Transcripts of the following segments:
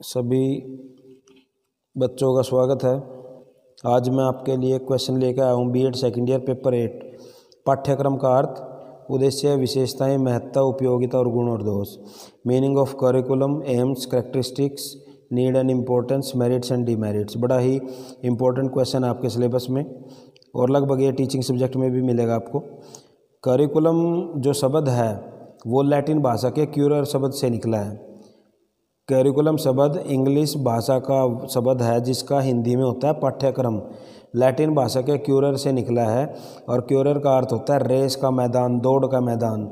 सभी बच्चों का स्वागत है। आज मैं आपके लिए क्वेश्चन लेकर आया हूँ बीएड सेकेंड ईयर पेपर 8 पाठ्यक्रम का अर्थ, उद्देश्य, विशेषताएं, महत्ता, उपयोगिता और गुण और दोष। Meaning of curriculum, AIIMS, characteristics, need and importance, merits and demerits. बड़ा ही इम्पोर्टेंट क्वेश्चन है आपके सिलेबस में और लगभग ये टीचिंग सब्जेक्ट में भी मिलेगा आपको। करिकुलम जो शब्द है वो लैटिन भाषा के क्यूरर शब्द से निकला है। करिकुलम शब्द इंग्लिश भाषा का शब्द है जिसका हिंदी में होता है पाठ्यक्रम। लैटिन भाषा के क्यूरर से निकला है और क्यूरर का अर्थ होता है रेस का मैदान, दौड़ का मैदान।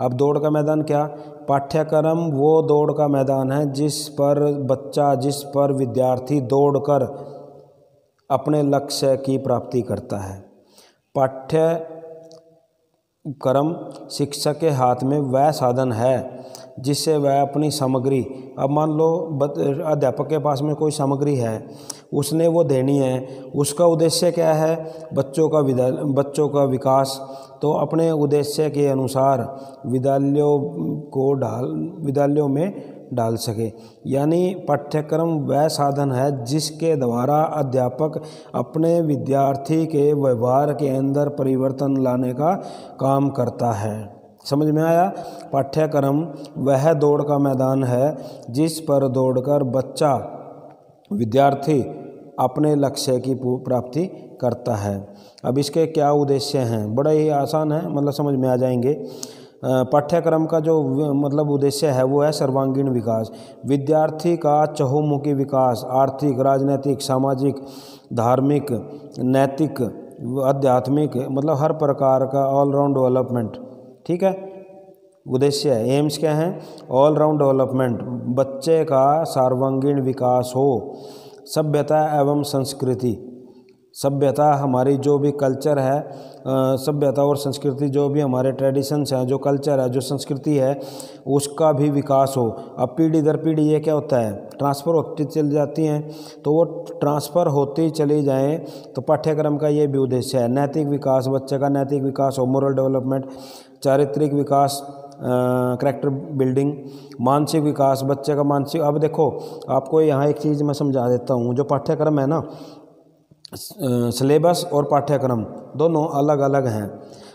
अब दौड़ का मैदान क्या? पाठ्यक्रम वो दौड़ का मैदान है जिस पर विद्यार्थी दौड़कर अपने लक्ष्य की प्राप्ति करता है। पाठ्यक्रम शिक्षक के हाथ में वह साधन है जिससे वह अपनी सामग्री, अब मान लो अध्यापक के पास में कोई सामग्री है, उसने वो देनी है। उसका उद्देश्य क्या है? बच्चों का विकास। तो अपने उद्देश्य के अनुसार विद्यालयों में डाल सके। यानी पाठ्यक्रम वह साधन है जिसके द्वारा अध्यापक अपने विद्यार्थी के व्यवहार के अंदर परिवर्तन लाने का काम करता है। समझ में आया? पाठ्यक्रम वह दौड़ का मैदान है जिस पर दौड़कर विद्यार्थी अपने लक्ष्य की प्राप्ति करता है। अब इसके क्या उद्देश्य हैं? बड़ा ही आसान है, मतलब समझ में आ जाएंगे। पाठ्यक्रम का जो उद्देश्य है वो है सर्वांगीण विकास। विद्यार्थी का चहुमुखी विकास, आर्थिक, राजनीतिक, सामाजिक, धार्मिक, नैतिक, आध्यात्मिक, हर प्रकार का ऑलराउंड डेवलपमेंट। ठीक है, उद्देश्य है। एम्स क्या है? ऑल राउंड डेवलपमेंट, बच्चे का सर्वांगीण विकास हो। सभ्यता एवं संस्कृति, सभ्यता हमारी जो भी कल्चर है, सभ्यता और संस्कृति जो भी हमारे ट्रेडिशंस हैं, जो कल्चर है, जो संस्कृति है, उसका भी विकास हो। अब पीढ़ी दर पीढ़ी ये क्या होता है? ट्रांसफ़र होती चली जाती हैं, तो वो ट्रांसफ़र होती चली जाएं, तो पाठ्यक्रम का ये भी उद्देश्य है। नैतिक विकास, बच्चे का नैतिक विकास हो, मोरल डेवलपमेंट। चारित्रिक विकास, कैरेक्टर बिल्डिंग। मानसिक विकास, बच्चे का मानसिक। अब देखो, आपको यहाँ एक चीज़ मैं समझा देता हूँ। जो पाठ्यक्रम है ना, सिलेबस और पाठ्यक्रम दोनों अलग अलग हैं।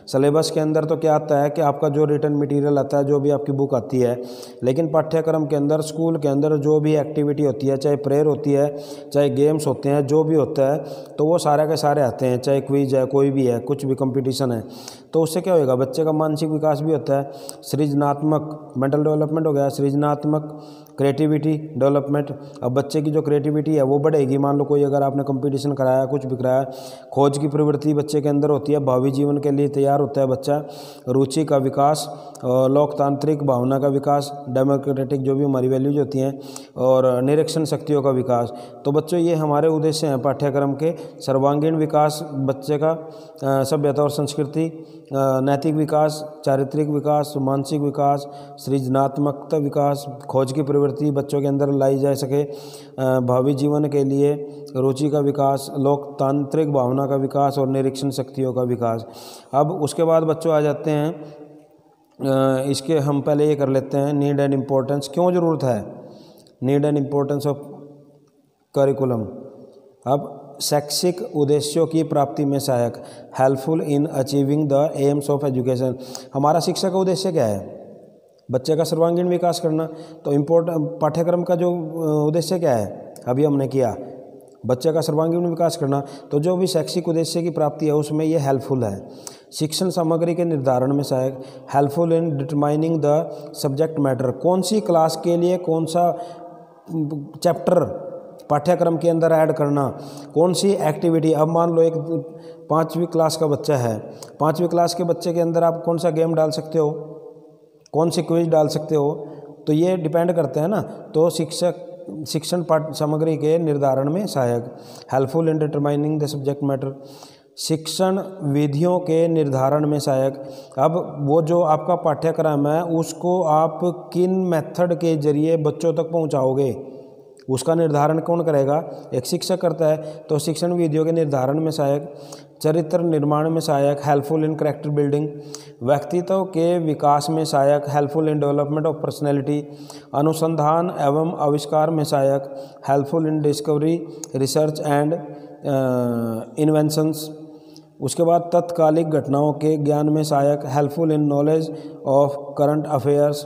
सिलेबस के अंदर तो क्या आता है कि आपका जो रिटन मटेरियल आता है, जो भी आपकी बुक आती है, लेकिन पाठ्यक्रम के अंदर, स्कूल के अंदर जो भी एक्टिविटी होती है, चाहे प्रेयर होती है, चाहे गेम्स होते हैं, जो भी होता है, तो वो सारे के सारे आते हैं। चाहे क्विज है, कोई भी है, कुछ भी कंपटीशन है, तो उससे क्या होगा? बच्चे का मानसिक विकास भी होता है। सृजनात्मक, मेंटल डेवलपमेंट हो गया। सृजनात्मक, क्रिएटिविटी डेवलपमेंट। अब बच्चे की जो क्रिएटिविटी है वो बढ़ेगी। मान लो कोई अगर आपने कंपटीशन कराया, कुछ भी कराया, खोज की प्रवृत्ति बच्चे के अंदर होती है, भावी जीवन के लिए तैयार होता है बच्चा। रुचि का विकास, लोकतांत्रिक भावना का विकास, डेमोक्रेटिक जो भी हमारी वैल्यूज होती हैं, और निरीक्षण शक्तियों का विकास। तो बच्चों, ये हमारे उद्देश्य हैं पाठ्यक्रम के। सर्वांगीण विकास बच्चे का, सभ्यता और संस्कृति, नैतिक विकास, चारित्रिक विकास, मानसिक विकास, सृजनात्मकता विकास, खोज की प्रवृत्ति बच्चों के अंदर लाई जा सके, भावी जीवन के लिए रुचि का विकास, लोकतांत्रिक भावना का विकास और निरीक्षण शक्तियों का विकास। अब उसके बाद बच्चों आ जाते हैं, इसके हम पहले ये कर लेते हैं, नीड एंड इम्पोर्टेंस। क्यों ज़रूरत है? Need and importance of curriculum. अब शैक्षिक उद्देश्यों की प्राप्ति में सहायक, helpful in achieving the AIIMS of education. हमारा शिक्षा का उद्देश्य क्या है? बच्चे का सर्वांगीण विकास करना। तो पाठ्यक्रम का जो उद्देश्य क्या है? अभी हमने किया, बच्चे का सर्वांगीण विकास करना। तो जो भी शैक्षिक उद्देश्य की प्राप्ति है उसमें ये हेल्पफुल है। शिक्षण सामग्री के निर्धारण में सहायक, helpful in determining the subject matter. कौन सी क्लास के लिए कौन सा चैप्टर पाठ्यक्रम के अंदर ऐड करना, कौन सी एक्टिविटी। अब मान लो एक 5वीं क्लास का बच्चा है, 5वीं क्लास के बच्चे के अंदर आप कौन सा गेम डाल सकते हो, कौन सी क्विज डाल सकते हो, तो ये डिपेंड करते हैं ना। तो शिक्षण पाठ्य सामग्री के निर्धारण में सहायक, helpful in determining the subject matter. शिक्षण विधियों के निर्धारण में सहायक। अब वो जो आपका पाठ्यक्रम है उसको आप किन मेथड के जरिए बच्चों तक पहुंचाओगे, उसका निर्धारण कौन करेगा? एक शिक्षक करता है। तो शिक्षण विधियों के निर्धारण में सहायक, चरित्र निर्माण में सहायक, हेल्पफुल इन कैरेक्टर बिल्डिंग, व्यक्तित्व के विकास में सहायक, helpful in development of personality, अनुसंधान एवं आविष्कार में सहायक, helpful in discovery research and inventions. उसके बाद तत्कालिक घटनाओं के ज्ञान में सहायक, helpful in knowledge of current affairs,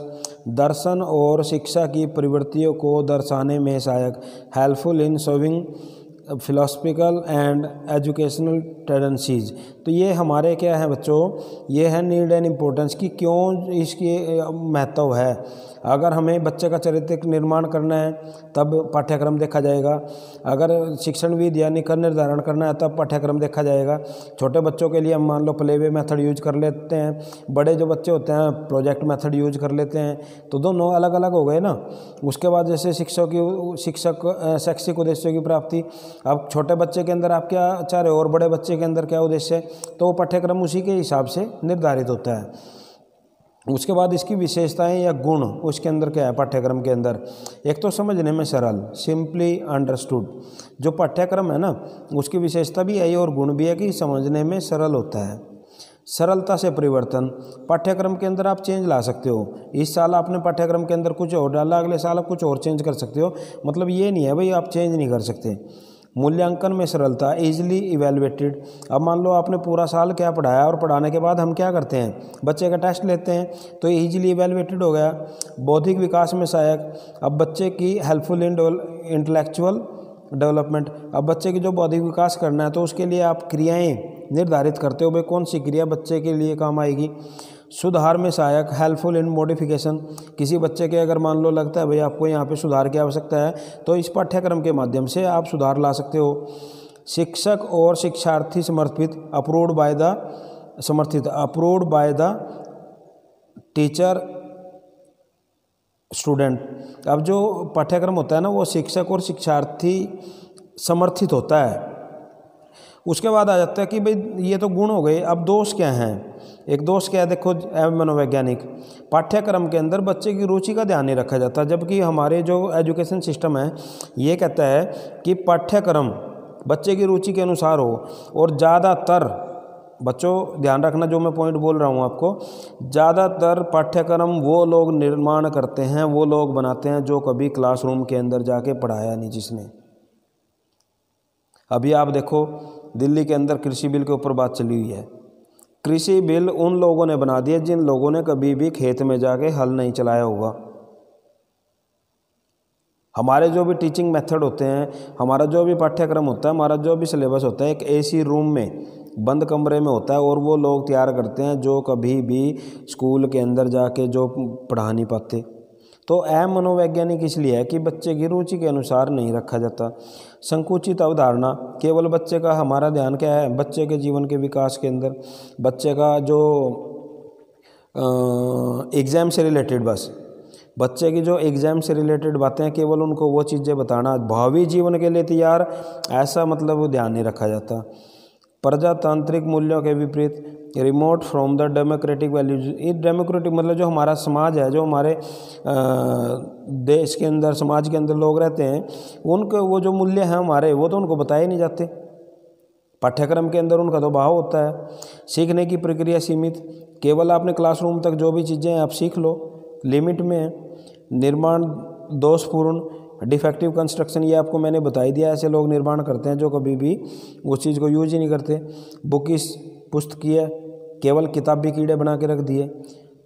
दर्शन और शिक्षा की प्रवृत्तियों को दर्शाने में सहायक, helpful in showing philosophical and educational tendencies. तो ये हमारे क्या है बच्चों, ये है नीड एंड इम्पोर्टेंस की क्यों इसकी महत्व है। अगर हमें बच्चे का चरित्र निर्माण करना है तब पाठ्यक्रम देखा जाएगा, अगर शिक्षण विधि यानी कर निर्धारण करना है तब पाठ्यक्रम देखा जाएगा। छोटे बच्चों के लिए हम मान लो प्ले वे मेथड यूज कर लेते हैं, बड़े जो बच्चे होते हैं प्रोजेक्ट मेथड यूज कर लेते हैं, तो दोनों अलग अलग हो गए ना। उसके बाद जैसे शैक्षिक उद्देश्यों की प्राप्ति, अब छोटे बच्चे के अंदर आप क्या चाह रहे हो और बड़े बच्चे के अंदर क्या उद्देश्य है, तो वो पाठ्यक्रम उसी के हिसाब से निर्धारित होता है। उसके बाद इसकी विशेषताएं या गुण, उसके अंदर क्या है पाठ्यक्रम के अंदर, एक तो समझने में सरल, सिंपली अंडरस्टूड। जो पाठ्यक्रम है ना उसकी विशेषता भी है और गुण भी है कि समझने में सरल होता है। सरलता से परिवर्तन, पाठ्यक्रम के अंदर आप चेंज ला सकते हो। इस साल आपने पाठ्यक्रम के अंदर कुछ और डाला, अगले साल आप कुछ और चेंज कर सकते हो, मतलब ये नहीं है भाई आप चेंज नहीं कर सकते। मूल्यांकन में सरलता, इजीली इवेलुएटेड। अब मान लो आपने पूरा साल क्या पढ़ाया और पढ़ाने के बाद हम क्या करते हैं, बच्चे का टेस्ट लेते हैं, तो इजीली इवेलुएटेड हो गया। बौद्धिक विकास में सहायक, अब बच्चे की हेल्पफुल इन इंटेलेक्चुअल डेवलपमेंट। अब बच्चे की जो बौद्धिक विकास करना है तो उसके लिए आप क्रियाएं निर्धारित करते हो, भाई कौन सी क्रिया बच्चे के लिए काम आएगी। सुधार में सहायक, हेल्पफुल इन मॉडिफिकेशन। किसी बच्चे के अगर मान लो लगता है भाई आपको यहाँ पे सुधार की आवश्यकता है तो इस पाठ्यक्रम के माध्यम से आप सुधार ला सकते हो। शिक्षक और शिक्षार्थी समर्पित, approved by the teacher student. अब जो पाठ्यक्रम होता है ना वो शिक्षक और शिक्षार्थी समर्थित होता है। उसके बाद आ जाता है कि भाई ये तो गुण हो गए, अब दोष क्या हैं। एक दोष क्या है, देखो मनोवैज्ञानिक, पाठ्यक्रम के अंदर बच्चे की रुचि का ध्यान नहीं रखा जाता, जबकि हमारे जो एजुकेशन सिस्टम है ये कहता है कि पाठ्यक्रम बच्चे की रुचि के अनुसार हो। और ज़्यादातर बच्चों ध्यान रखना जो मैं पॉइंट बोल रहा हूँ आपको, ज़्यादातर पाठ्यक्रम वो लोग निर्माण करते हैं, वो लोग बनाते हैं जो कभी क्लासरूम के अंदर जाके पढ़ाया नहीं जिसने। अभी आप देखो दिल्ली के अंदर कृषि बिल के ऊपर बात चली हुई है। कृषि बिल उन लोगों ने बना दिया जिन लोगों ने कभी भी खेत में जाके हल नहीं चलाया होगा। हमारे जो भी टीचिंग मेथड होते हैं, हमारा जो भी पाठ्यक्रम होता है, हमारा जो भी सिलेबस होता है, एक एसी रूम में बंद कमरे में होता है और वो लोग तैयार करते हैं जो कभी भी स्कूल के अंदर जाके जो पढ़ा नहीं पाते। तो मनोवैज्ञानिक इसलिए है कि बच्चे की रुचि के अनुसार नहीं रखा जाता। संकुचित अवधारणा, केवल बच्चे का हमारा ध्यान क्या है, बच्चे के जीवन के विकास के अंदर बच्चे का जो एग्ज़ाम से रिलेटेड, बस बच्चे की जो एग्ज़ाम से रिलेटेड बातें हैं केवल उनको वो चीज़ें बताना, भावी जीवन के लिए तैयार, ऐसा मतलब वो ध्यान नहीं रखा जाता। प्रजातांत्रिक मूल्यों के विपरीत, remote from the democratic values. ये डेमोक्रेटिक मतलब जो हमारा समाज है, जो हमारे देश के अंदर समाज के अंदर लोग रहते हैं, उनके वो जो मूल्य हैं हमारे, वो तो उनको बताए नहीं जाते। पाठ्यक्रम के अंदर उनका तो भाव होता है। सीखने की प्रक्रिया सीमित, केवल आपने क्लासरूम तक जो भी चीज़ें आप सीख लो, लिमिट में है। निर्माण दोषपूर्ण, डिफेक्टिव कंस्ट्रक्शन, ये आपको मैंने बता ही दिया। ऐसे लोग निर्माण करते हैं जो कभी भी उस चीज़ को यूज ही नहीं करते। बुकिश, पुस्तकीय, केवल किताबी कीड़े बना के रख दिए।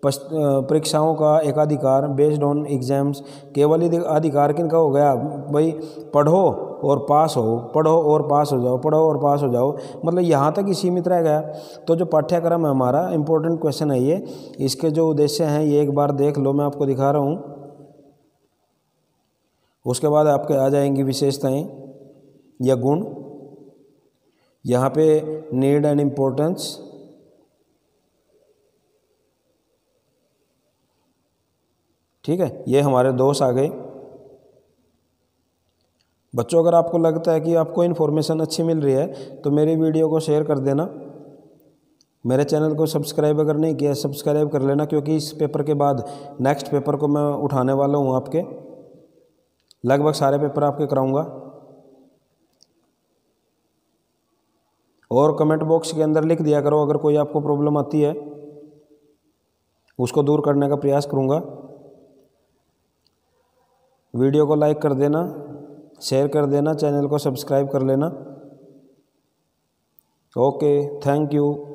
परीक्षाओं का एकाधिकार, बेस्ड ऑन एग्जाम्स, केवल ही अधिकार किनका हो गया भाई, पढ़ो और पास हो, पढ़ो और पास हो जाओ, पढ़ो और पास हो जाओ, मतलब यहाँ तक ही सीमित रह गया। तो जो पाठ्यक्रम है हमारा, इंपॉर्टेंट क्वेश्चन है ये, इसके जो उद्देश्य हैं ये एक बार देख लो, मैं आपको दिखा रहा हूँ। उसके बाद आपके आ जाएंगी विशेषताएं या गुण। यहाँ पे नीड एंड इम्पोर्टेंस, ठीक है, ये हमारे दोष आ गए। बच्चों अगर आपको लगता है कि आपको इन्फॉर्मेशन अच्छी मिल रही है तो मेरी वीडियो को शेयर कर देना। मेरे चैनल को सब्सक्राइब अगर नहीं किया सब्सक्राइब कर लेना, क्योंकि इस पेपर के बाद नेक्स्ट पेपर को मैं उठाने वाला हूँ आपके। लगभग सारे पेपर आपके कराऊंगा। और कमेंट बॉक्स के अंदर लिख दिया करो अगर कोई आपको प्रॉब्लम आती है, उसको दूर करने का प्रयास करूंगा। वीडियो को लाइक कर देना, शेयर कर देना, चैनल को सब्सक्राइब कर लेना। Okay, thank you.